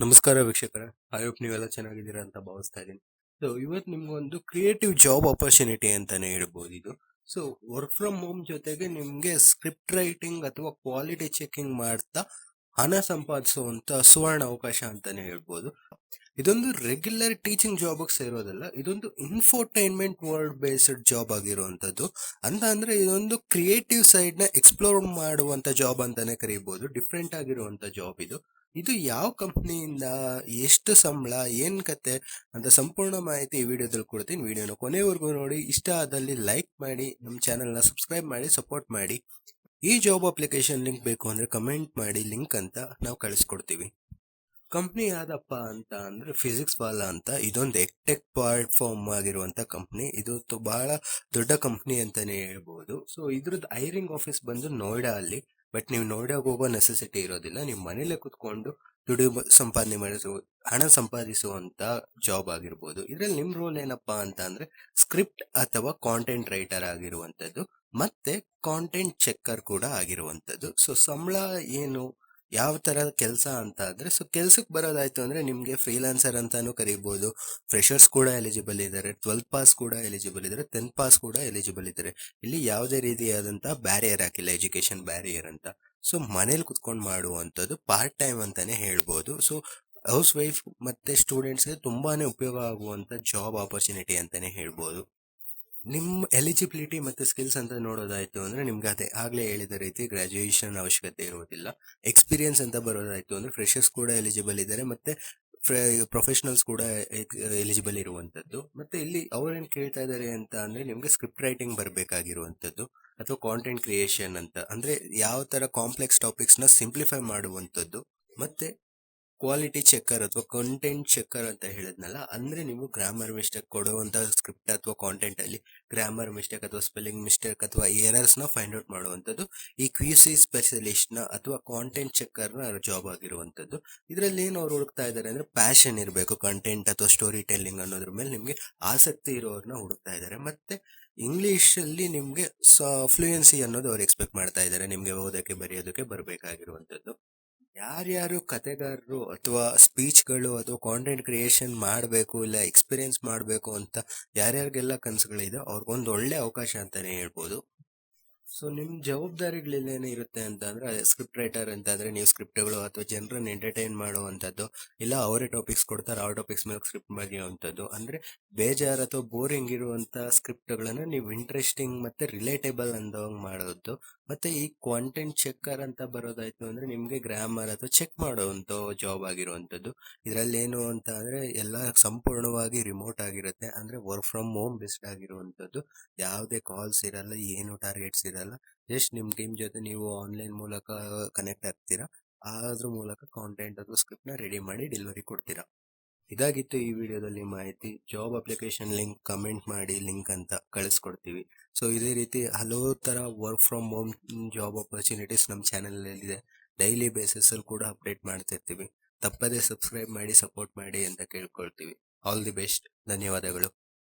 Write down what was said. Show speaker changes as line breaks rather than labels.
ನಮಸ್ಕಾರ ವೀಕ್ಷಕರೇ. I hope ನೀವೆಲ್ಲ ಚೆನ್ನಾಗಿದ್ದೀರಾ ಅಂತ ಭಾವಿಸ್ತಾ ಇದ್ದೀನಿ. ಸೊ ಇವತ್ತು ನಿಮ್ಗೊಂದು ಕ್ರಿಯೇಟಿವ್ ಜಾಬ್ ಆಪರ್ಚುನಿಟಿ ಅಂತಾನೆ ಹೇಳ್ಬೋದು ಇದು. ಸೊ ವರ್ಕ್ ಫ್ರಮ್ ಹೋಮ್ ಜೊತೆಗೆ ನಿಮ್ಗೆ ಸ್ಕ್ರಿಪ್ಟ್ ರೈಟಿಂಗ್ ಅಥವಾ ಕ್ವಾಲಿಟಿ ಚೆಕಿಂಗ್ ಮಾಡ್ತಾ ಹಣ ಸಂಪಾದಿಸುವಂತ ಸುವರ್ಣ ಅವಕಾಶ ಅಂತಾನೆ ಹೇಳ್ಬೋದು. ಇದೊಂದು ರೆಗ್ಯುಲರ್ ಟೀಚಿಂಗ್ ಜಾಬ್ ಸೇರೋದಲ್ಲ, ಇದೊಂದು ಇನ್ಫೋಟೈನ್ಮೆಂಟ್ ವರ್ಲ್ಡ್ ಬೇಸ್ಡ್ ಜಾಬ್ ಆಗಿರುವಂತದ್ದು. ಅಂತ ಅಂದ್ರೆ ಇದೊಂದು ಕ್ರಿಯೇಟಿವ್ ಸೈಡ್ ನ ಎಕ್ಸ್ಪ್ಲೋರ್ ಮಾಡುವಂತ ಜಾಬ್ ಅಂತಾನೆ ಕರೀಬಹುದು. ಡಿಫ್ರೆಂಟ್ ಆಗಿರುವಂತ ಜಾಬ್ ಇದು. ಇದು ಯಾವ ಕಂಪ್ನಿಯಿಂದ, ಎಷ್ಟು ಸಂಬಳ, ಏನ್ ಕತೆ ಅಂತ ಸಂಪೂರ್ಣ ಮಾಹಿತಿ ಈ ವಿಡಿಯೋದಲ್ಲಿ ಕೊಡ್ತೀನಿ. ವಿಡಿಯೋನ ಕೊನೆವರೆಗೂ ನೋಡಿ. ಇಷ್ಟ ಆದಲ್ಲಿ ಲೈಕ್ ಮಾಡಿ, ನಮ್ಮ ಚಾನೆಲ್ನ ಸಬ್ಸ್ಕ್ರೈಬ್ ಮಾಡಿ, ಸಪೋರ್ಟ್ ಮಾಡಿ. ಈ ಜಾಬ್ ಅಪ್ಲಿಕೇಶನ್ ಲಿಂಕ್ ಬೇಕು ಅಂದ್ರೆ ಕಮೆಂಟ್ ಮಾಡಿ, ಲಿಂಕ್ ಅಂತ ನಾವು ಕಳಿಸ್ಕೊಡ್ತೀವಿ. ಕಂಪ್ನಿ ಯಾವ್ದಪ್ಪ ಅಂತ ಅಂದ್ರೆ ಫಿಸಿಕ್ಸ್ ವಾಲಾ ಅಂತ. ಇದೊಂದು ಎಕ್ಟೆಕ್ ಪ್ಲಾಟ್ಫಾರ್ಮ್ ಆಗಿರುವಂತ ಕಂಪ್ನಿ. ಇದು ಬಹಳ ದೊಡ್ಡ ಕಂಪ್ನಿ ಅಂತಾನೆ ಹೇಳ್ಬೋದು. ಸೊ ಇದ್ರದ್ದು ಹೈರಿಂಗ್ ಆಫೀಸ್ ಬಂದು ನೋಯ್ಡಾ ಅಲ್ಲಿ. ಬಟ್ ನೀವು ನೋಯ್ಡಾಗ ಹೋಗೋ ನೆಸೆಸಿಟಿ ಇರೋದಿಲ್ಲ. ನೀವು ಮನೇಲೆ ಕುತ್ಕೊಂಡು ಸಂಪಾದನೆ ಹಣ ಸಂಪಾದಿಸುವಂತ ಜಾಬ್ ಆಗಿರ್ಬೋದು. ಇದ್ರಲ್ಲಿ ನಿಮ್ ರೋಲ್ ಏನಪ್ಪಾ ಅಂತ ಅಂದ್ರೆ ಸ್ಕ್ರಿಪ್ಟ್ ಅಥವಾ ಕಾಂಟೆಂಟ್ ರೈಟರ್ ಆಗಿರುವಂತದ್ದು, ಮತ್ತೆ ಕಾಂಟೆಂಟ್ ಚೆಕ್ಕರ್ ಕೂಡ ಆಗಿರುವಂತದ್ದು. ಸೊ ಸಂಬಳ ಏನು, ಯಾವ ತರ ಕೆಲಸ ಅಂತ ಆದ್ರೆ, ಸೊ ಕೆಲ್ಸಕ್ಕೆ ಬರೋದಾಯ್ತು ಅಂದ್ರೆ ನಿಮ್ಗೆ ಫ್ರೀಲಾನ್ಸರ್ ಅಂತಾನು ಕರಿಬಹುದು. ಫ್ರೆಶರ್ಸ್ ಕೂಡ ಎಲಿಜಿಬಲ್ ಇದ್ದಾರೆ, 12th ಪಾಸ್ ಕೂಡ ಎಲಿಜಿಬಲ್ ಇದ್ದಾರೆ, 10th ಪಾಸ್ ಕೂಡ ಎಲಿಜಿಬಲ್ ಇದ್ದಾರೆ. ಇಲ್ಲಿ ಯಾವುದೇ ರೀತಿಯಾದಂತಹ ಬ್ಯಾರಿಯರ್ ಹಾಕಿಲ್ಲ, ಎಜುಕೇಶನ್ ಬ್ಯಾರಿಯರ್ ಅಂತ. ಸೊ ಮನೇಲಿ ಕುತ್ಕೊಂಡು ಮಾಡುವಂಥದ್ದು ಪಾರ್ಟ್ ಟೈಮ್ ಅಂತಾನೆ ಹೇಳ್ಬೋದು. ಸೊ ಹೌಸ್ ವೈಫ್ ಮತ್ತೆ ಸ್ಟೂಡೆಂಟ್ಸ್ಗೆ ತುಂಬಾನೇ ಉಪಯೋಗ ಆಗುವಂತ ಜಾಬ್ ಆಪರ್ಚುನಿಟಿ ಅಂತಾನೆ ಹೇಳ್ಬೋದು. ನಿಮ್ಮ ಎಲಿಜಿಬಿಲಿಟಿ ಮತ್ತೆ ಸ್ಕಿಲ್ಸ್ ಅಂತ ನೋಡೋದಾಯ್ತು ಅಂದ್ರೆ ನಿಮ್ಗೆ ಅದೇ ಆಗ್ಲೇ ಹೇಳಿದ ರೀತಿ ಗ್ರಾಜುಯೇಷನ್ ಅವಶ್ಯಕತೆ ಇರೋದಿಲ್ಲ. ಎಕ್ಸ್ಪೀರಿಯನ್ಸ್ ಅಂತ ಬರೋದಾಯ್ತು ಅಂದ್ರೆ ಫ್ರೆಶರ್ಸ್ ಕೂಡ ಎಲಿಜಿಬಲ್ ಇದ್ದಾರೆ, ಮತ್ತೆ ಪ್ರೊಫೆಷನಲ್ಸ್ ಕೂಡ ಎಲಿಜಿಬಲ್ ಇರುವಂತದ್ದು. ಮತ್ತೆ ಇಲ್ಲಿ ಅವ್ರೇನ್ ಕೇಳ್ತಾ ಇದ್ದಾರೆ ಅಂತ ಅಂದ್ರೆ ನಿಮ್ಗೆ ಸ್ಕ್ರಿಪ್ಟ್ ರೈಟಿಂಗ್ ಬರಬೇಕಾಗಿರುವಂತದ್ದು ಅಥವಾ ಕಾಂಟೆಂಟ್ ಕ್ರಿಯೇಷನ್ ಅಂತ ಅಂದ್ರೆ ಯಾವ ತರ ಕಾಂಪ್ಲೆಕ್ಸ್ ಟಾಪಿಕ್ಸ್ ನ ಸಿಂಪ್ಲಿಫೈ ಮಾಡುವಂತದ್ದು, ಮತ್ತೆ ಕ್ವಾಲಿಟಿ ಚೆಕ್ಕರ್ ಅಥವಾ ಕಂಟೆಂಟ್ ಚೆಕ್ಕರ್ ಅಂತ ಹೇಳಿದ್ನಲ್ಲ, ಅಂದ್ರೆ ನೀವು ಗ್ರಾಮರ್ ಮಿಸ್ಟೇಕ್ ಕೊಡುವಂತ ಸ್ಕ್ರಿಪ್ಟ್ ಅಥವಾ ಕಾಂಟೆಂಟ್ ಅಲ್ಲಿ ಗ್ರಾಮರ್ ಮಿಸ್ಟೇಕ್ ಅಥವಾ ಸ್ಪೆಲ್ಲಿಂಗ್ ಮಿಸ್ಟೇಕ್ ಅಥವಾ ಎರರ್ಸ್ ನ ಫೈಂಡ್ ಔಟ್ ಮಾಡುವಂತದ್ದು ಈ ಕ್ಯೂಸಿ ಸ್ಪೆಷಲಿಸ್ಟ್ ನ ಅಥವಾ ಕಾಂಟೆಂಟ್ ಚೆಕ್ಕರ್ ನ ಜಾಬ್ ಆಗಿರುವಂತದ್ದು. ಇದ್ರಲ್ಲಿ ಏನು ಅವ್ರು ಹುಡುಕ್ತಾ ಇದ್ದಾರೆ ಅಂದ್ರೆ ಪ್ಯಾಷನ್ ಇರಬೇಕು, ಕಂಟೆಂಟ್ ಅಥವಾ ಸ್ಟೋರಿ ಟೆಲ್ಲಿಂಗ್ ಅನ್ನೋದ್ರ ಮೇಲೆ ನಿಮ್ಗೆ ಆಸಕ್ತಿ ಇರೋರ್ನ ಹುಡುಕ್ತಾ ಇದ್ದಾರೆ. ಮತ್ತೆ ಇಂಗ್ಲಿಷ್ ಅಲ್ಲಿ ನಿಮ್ಗೆ ಫ್ಲೂಯೆನ್ಸಿ ಅನ್ನೋದು ಅವ್ರು ಎಕ್ಸ್ಪೆಕ್ಟ್ ಮಾಡ್ತಾ ಇದ್ದಾರೆ, ನಿಮ್ಗೆ ಓದಕ್ಕೆ ಬರೆಯೋದಕ್ಕೆ ಬರಬೇಕಾಗಿರುವಂತದ್ದು. ಯಾರ್ಯಾರು ಕತೆಗಾರರು ಅಥವಾ ಸ್ಪೀಚ್ಗಳು ಅಥವಾ ಕಾಂಟೆಂಟ್ ಕ್ರಿಯೇಷನ್ ಮಾಡಬೇಕು, ಇಲ್ಲ ಎಕ್ಸ್ಪೀರಿಯನ್ಸ್ ಮಾಡಬೇಕು ಅಂತ ಯಾರ್ಯಾರಿಗೆಲ್ಲ ಕನಸುಗಳಿದೆ ಅವ್ರಿಗೊಂದು ಒಳ್ಳೆ ಅವಕಾಶ ಅಂತಾನೆ ಹೇಳ್ಬೋದು. ಸೊ ನಿಮ್ ಜವಾಬ್ದಾರಿಗಳೇನೇನು ಇರುತ್ತೆ ಅಂತ ಅಂದ್ರೆ, ಸ್ಕ್ರಿಪ್ಟ್ ರೈಟರ್ ಅಂತ ಅಂದ್ರೆ ನೀವು ಸ್ಕ್ರಿಪ್ಟ್ಗಳು ಅಥವಾ ಜನರನ್ನ ಎಂಟರ್ಟೈನ್ ಮಾಡುವಂತದ್ದು, ಇಲ್ಲ ಅವರೇ ಟಾಪಿಕ್ಸ್ ಕೊಡ್ತಾರೆ ಆ ಟಾಪಿಕ್ಸ್ ಮೇಲೆ ಸ್ಕ್ರಿಪ್ಟ್ ಬರೆಯುವಂಥದ್ದು. ಅಂದ್ರೆ ಬೇಜಾರ್ ಅಥವಾ ಬೋರಿಂಗ್ ಇರುವಂತ ಸ್ಕ್ರಿಪ್ಟ್ಗಳನ್ನ ನೀವು ಇಂಟ್ರೆಸ್ಟಿಂಗ್ ಮತ್ತೆ ರಿಲೇಟೇಬಲ್ ಅಂದಂಗ್ ಮಾಡೋದು. ಮತ್ತೆ ಈ ಕಾಂಟೆಂಟ್ ಚೆಕ್ಕರ್ ಅಂತ ಬರೋದಾಯ್ತು ಅಂದ್ರೆ ನಿಮ್ಗೆ ಗ್ರಾಮರ್ ಅಥವಾ ಚೆಕ್ ಮಾಡುವಂತ ಜಾಬ್ ಆಗಿರುವಂತದ್ದು. ಇದ್ರಲ್ಲಿ ಏನು ಅಂತ ಅಂದ್ರೆ ಎಲ್ಲ ಸಂಪೂರ್ಣವಾಗಿ ರಿಮೋಟ್ ಆಗಿರುತ್ತೆ, ಅಂದ್ರೆ ವರ್ಕ್ ಫ್ರಮ್ ಹೋಮ್ ಬೆಸ್ಟ್ ಆಗಿರುವಂತದ್ದು. ಯಾವುದೇ ಕಾಲ್ಸ್ ಇರಲ್ಲ, ಏನು ಟಾರ್ಗೆಟ್ಸ್ ಇರಲ್ಲ. ಜಸ್ಟ್ ನಿಮ್ ಟೀಮ್ ಜೊತೆ ನೀವು ಆನ್ಲೈನ್ ಮೂಲಕ ಕನೆಕ್ಟ್ ಆಗ್ತೀರಾ, ಅದ್ರ ಮೂಲಕ ಕಾಂಟೆಂಟ್ ಅಥವಾ ಸ್ಕ್ರಿಪ್ಟ್ ನ ರೆಡಿ ಮಾಡಿ ಡೆಲಿವರಿ ಕೊಡ್ತೀರಾ. ಇದಾಗಿತ್ತು ಈ ವಿಡಿಯೋದಲ್ಲಿ ಮಾಹಿತಿ. ಜಾಬ್ ಅಪ್ಲಿಕೇಶನ್ ಲಿಂಕ್ ಕಮೆಂಟ್ ಮಾಡಿ, ಲಿಂಕ್ ಅಂತ ಕಳಿಸ್ಕೊಡ್ತೀವಿ. ಸೊ ಇದೇ ರೀತಿ ಹಲವು ತರ work from home job opportunities ನಮ್ಮ ಚಾನೆಲ್ ಇದೆ. ಡೈಲಿ ಬೇಸಿಸ್ ಅಲ್ಲಿ ಕೂಡ ಅಪ್ಡೇಟ್ ಮಾಡ್ತಿರ್ತೀವಿ. ತಪ್ಪದೇ ಸಬ್ಸ್ಕ್ರೈಬ್ ಮಾಡಿ, ಸಪೋರ್ಟ್ ಮಾಡಿ ಅಂತ ಕೇಳ್ಕೊಳ್ತೀವಿ. All the best. ಧನ್ಯವಾದಗಳು.